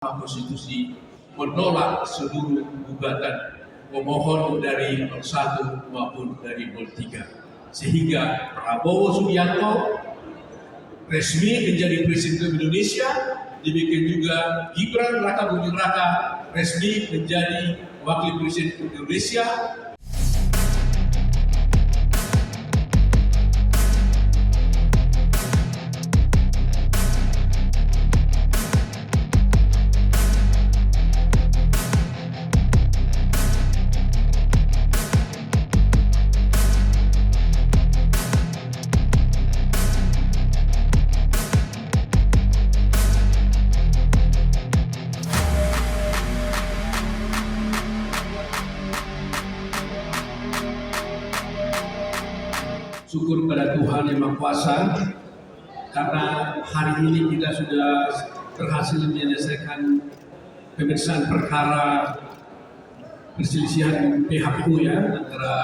Konstitusi menolak seluruh gugatan pemohon dari 01 maupun dari 03, sehingga Prabowo Subianto resmi menjadi Presiden Indonesia. Demikian juga Gibran Raka Buming Raka resmi menjadi Wakil Presiden Indonesia. Syukur pada Tuhan Yang Maha Kuasa, karena hari ini kita sudah berhasil menyelesaikan pemeriksaan perkara perselisihan PHPU antara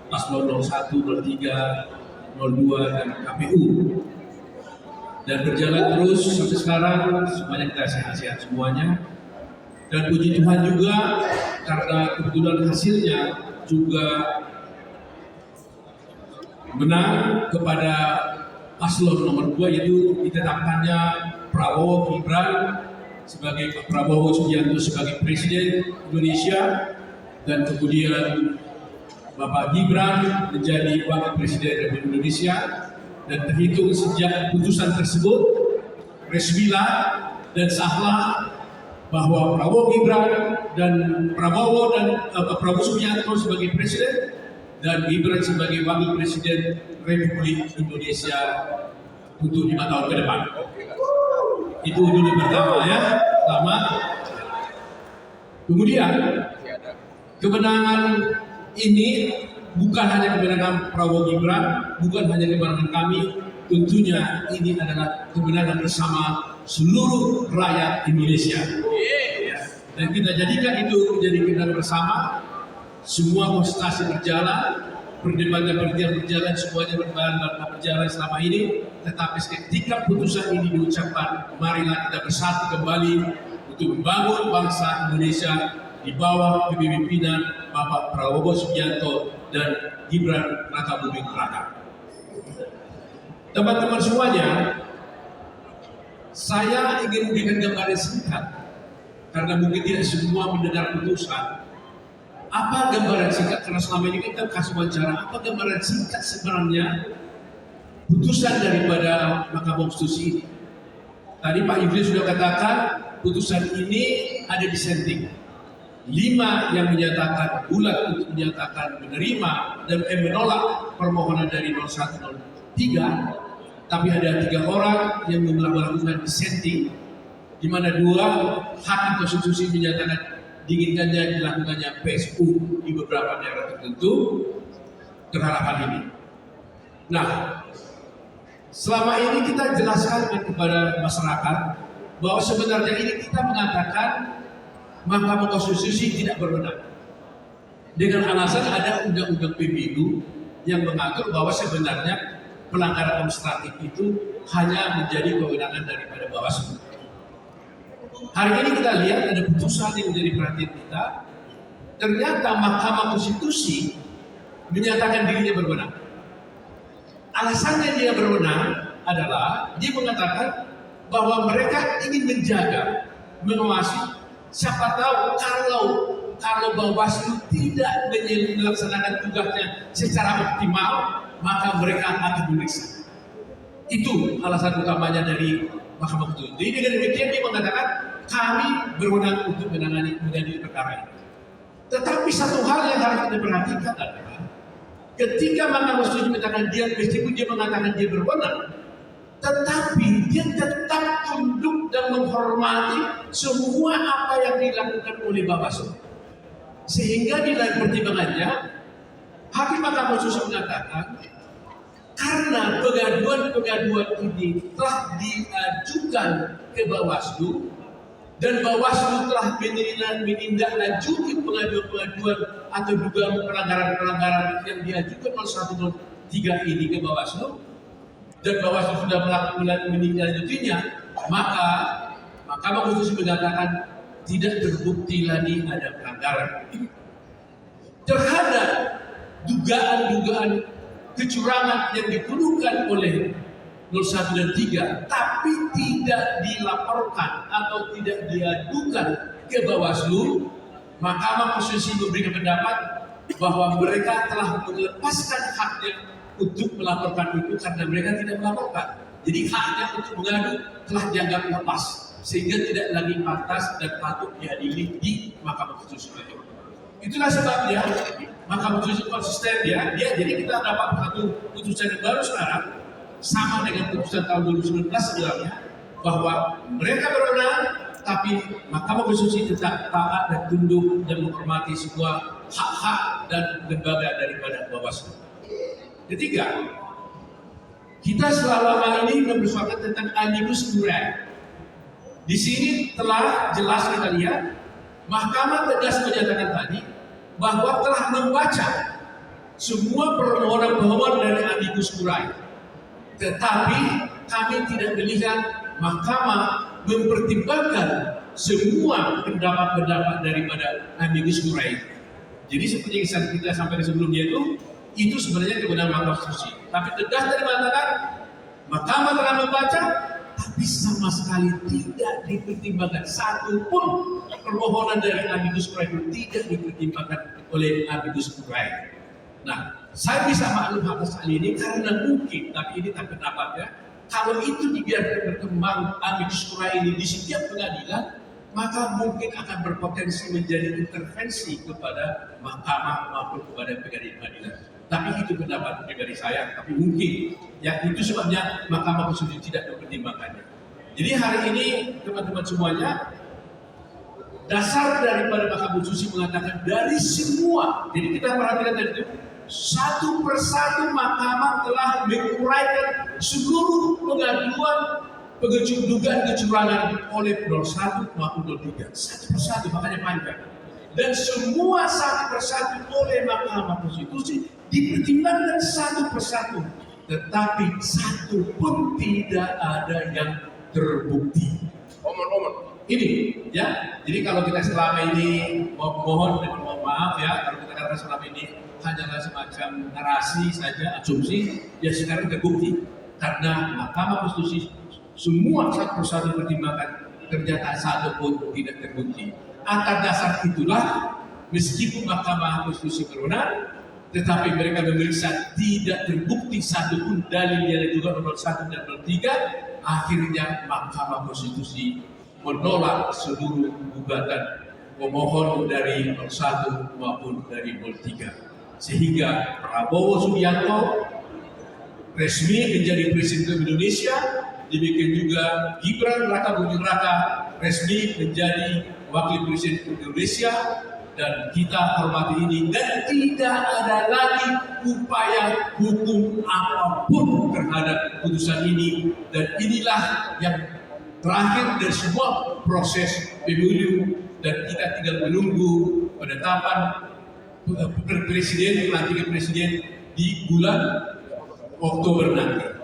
paslon 01, 03, 02 dan KPU, dan berjalan terus sampai sekarang. Semuanya kita sehat-sehat semuanya, dan puji Tuhan juga karena kebetulan hasilnya juga menang kepada paslon nomor 2, yaitu ditetapkannya Prabowo Gibran sebagai Prabowo Subianto sebagai Presiden Indonesia, dan kemudian Bapak Gibran menjadi Wakil Presiden Republik Indonesia. Dan terhitung sejak putusan tersebut, resmilah dan sahlah bahwa Prabowo Subianto sebagai Presiden dan Gibran sebagai Wakil Presiden Republik Indonesia untuk 5 tahun ke depan. Itu dulu pertama pertama. Kemudian kemenangan ini bukan hanya kemenangan Prabowo Gibran, bukan hanya kemenangan kami, tentunya ini adalah kemenangan bersama seluruh rakyat Indonesia. Dan kita jadikan itu menjadi kemenangan bersama. Semua konsultasi berjalan, perdebatan berjalan, semuanya berjalan selama ini. Tetapi ketika putusan ini diucapkan, marilah kita bersatu kembali untuk membangun bangsa Indonesia di bawah kepemimpinan Bapak Prabowo Subianto dan Gibran Raka Buming Raka. Teman-teman semuanya, saya ingin memberikan gambaran singkat, karena mungkin tidak semua mendengar putusan. Apa gambaran singkat? Karena selama ini kita kasih wawancara. Apa gambaran singkat sebenarnya putusan daripada Mahkamah Konstitusi ini? Tadi Pak Yudhil sudah katakan putusan ini ada dissenting. 5 yang menyatakan bulat untuk menyatakan menerima dan menolak permohonan dari 01, 03. Tapi ada 3 orang yang melakukan dissenting, di mana 2 hakim konstitusi menyatakan diinginkannya dilakukannya PSU di beberapa daerah tertentu terhadap hal ini. Nah, selama ini kita jelaskan kepada masyarakat bahwa sebenarnya ini kita mengatakan Mahkamah Konstitusi tidak berwenang, dengan alasan ada undang-undang pemilu yang mengatur bahwa sebenarnya pelanggaran administratif itu hanya menjadi kewenangan daripada Bawaslu. Hari ini kita lihat ada putusan yang menjadi perhatian kita. Ternyata Mahkamah Konstitusi menyatakan dirinya berwenang. Alasannya dia berwenang adalah dia mengatakan bahwa mereka ingin menjaga, mengawasi. Siapa tahu kalau Bawaslu tidak melaksanakan tugasnya secara optimal, maka mereka akan diperiksa. Itu alasan utamanya dari Mahkamah Konstitusi. Jadi dengan demikian dia mengatakan kami berwenang untuk menangani perkara ini. Tetapi satu hal yang harus kita perhatikan adalah ketika Mahkamah Konstitusi mengatakan dia, meskipun dia mengatakan dia berwenang, tetapi dia tetap tunduk dan menghormati semua apa yang dilakukan oleh Bawaslu. Sehingga di dalam pertimbangannya, Hakim Mahkamah Konstitusi mengatakan karena pengaduan ini telah diajukan ke Bawaslu dan Bawaslu telah menindaklanjuti pengaduan atau dugaan pelanggaran yang diajukan oleh 103 ini ke Bawaslu, dan Bawaslu sudah menindaklanjutinya, maka Mahkamah Konstitusi mengatakan tidak terbukti lagi ada pelanggaran terhadap dugaan-dugaan kecurangan yang dituduhkan oleh 01 dan 3, tapi tidak dilaporkan atau tidak diadukan ke Bawaslu. Mahkamah Konstitusi memberikan pendapat bahwa mereka telah melepaskan haknya untuk melaporkan itu karena mereka tidak melaporkan. Jadi haknya untuk mengadu telah dianggap lepas, sehingga tidak lagi pantas dan patut diadili di Mahkamah Konstitusi. Itulah sebabnya Mahkamah Konstitusi konsisten ya. Jadi kita dapat satu putusan yang baru sekarang sama dengan putusan tahun 2019 sebenarnya, bahwa mereka berwenang tapi Mahkamah Konstitusi tetap taat dan tunduk dan menghormati semua hak-hak dan lembaga daripada Bawaslu. Ketiga, kita selama ini mempersoalkan tentang Amicus Curiae. Di sini telah jelas kita lihat, Mahkamah tegas menyatakan tadi bahwa telah membaca semua permohonan-permohonan dari Amicus Curiae. Tetapi kami tidak melihat Mahkamah mempertimbangkan semua pendapat-pendapat daripada Amicus Curiae. Jadi seperti yang kita sampaikan sebelumnya itu sebenarnya kebenaran Mahkamah Konstitusi. Tapi tegas dari mengatakan Mahkamah telah membaca, tapi sama sekali tidak dipertimbangkan satu pun permohonan dari Amicus Curiae itu tidak dipertimbangkan oleh Amicus Curiae. Nah, saya bisa maklum atas hal ini karena mungkin, tapi ini tak pendapat ya, kalau itu dibiarkan berkembang Amicus Curiae ini di setiap pengadilan, maka mungkin akan berpotensi menjadi intervensi kepada mahkamah maupun kepada pengadilan. Tapi itu pendapat pribadi saya, tapi mungkin ya itu sebabnya Mahkamah Konstitusi tidak mempertimbangkannya. Jadi hari ini teman-teman semuanya, dasar daripada Mahkamah Konstitusi mengatakan dari semua, jadi kita perhatikan tadi itu, satu persatu mahkamah telah menguraikan seluruh pengaduan dugaan kecurangan oleh 01 maupun 03. Satu persatu, makanya panjang. Dan semua satu persatu oleh Mahkamah Konstitusi dipertimbangkan satu persatu, tetapi satu pun tidak ada yang terbukti. Ini ya. Jadi kalau kita selama ini mohon dan mohon maaf ya, kalau kita katakan selama ini hanyalah semacam narasi saja, asumsi, ya sekarang terbukti karena Mahkamah Konstitusi semua satu persatu pertimbangan, ternyata satu pun tidak terbukti. Atas dasar itulah meskipun Mahkamah Konstitusi berwenang, tetapi mereka memeriksa tidak terbukti satu pun dalil yang juga nomor 1 dan nomor 3, akhirnya Mahkamah Konstitusi menolak seluruh gugatan pemohon dari 01 maupun dari 03. Sehingga Prabowo Subianto resmi menjadi Presiden Indonesia, demikian juga Gibran Raka Buming Raka resmi menjadi Wakil Presiden Indonesia, dan kita hormati ini, dan tidak ada lagi upaya hukum apapun terhadap putusan ini, dan inilah yang terakhir dari semua proses pemilu, dan kita tinggal menunggu penetapan pelantikan presiden di bulan Oktober nanti.